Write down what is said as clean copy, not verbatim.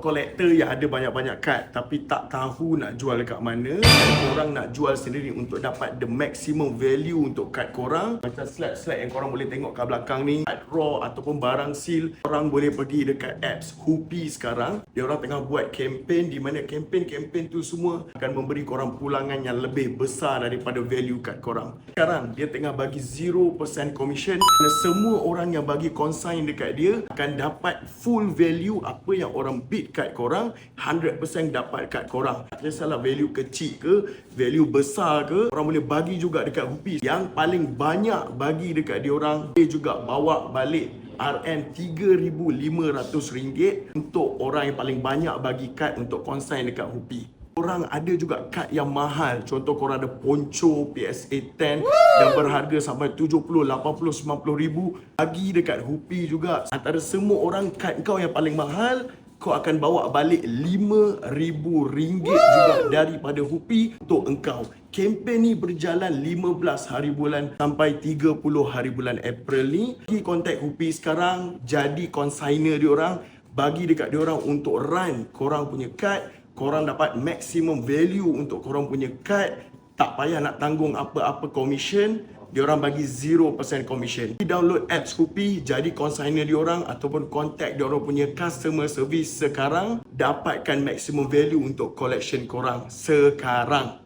Kolektor yang ada banyak-banyak kad tapi tak tahu nak jual dekat mana, korang nak jual sendiri untuk dapat the maximum value untuk kad korang. Macam slide-slide yang korang boleh tengok kat belakang ni, kad raw ataupun barang seal, korang boleh pergi dekat apps Hoopy sekarang. Dia orang tengah buat kempen di mana kempen tu semua akan memberi korang pulangan yang lebih besar daripada value kad korang. Sekarang dia tengah bagi 0% commission dan semua orang yang bagi consign dekat dia akan dapat full value apa yang orang bid kad korang, 100% dapat kad korang. Tak kisahlah value kecil ke, value besar ke, orang boleh bagi juga dekat Hoopy. Yang paling banyak bagi dekat dia orang, dia juga bawa balik RM3,500 untuk orang yang paling banyak bagi kad untuk consign dekat Hoopy. Korang ada juga kad yang mahal. Contoh korang ada poncho PSA 10 yang berharga sampai 70, 80, 90 ribu. Bagi dekat Hoopy juga. Antara semua orang, kad kau yang paling mahal, kau akan bawa balik RM5,000 juga daripada Hoopy untuk engkau. Kempen ni berjalan 15 hari bulan sampai 30 hari bulan April ni. Pergi kontak Hoopy sekarang, jadi consigner diorang, bagi dekat diorang untuk run korang punya kad. Korang dapat maximum value untuk korang punya kad. Tak payah nak tanggung apa-apa commission. Diorang bagi 0% commission. Download apps Hoopy, jadi consigner diorang ataupun contact diorang punya customer service sekarang. Dapatkan maximum value untuk collection korang sekarang.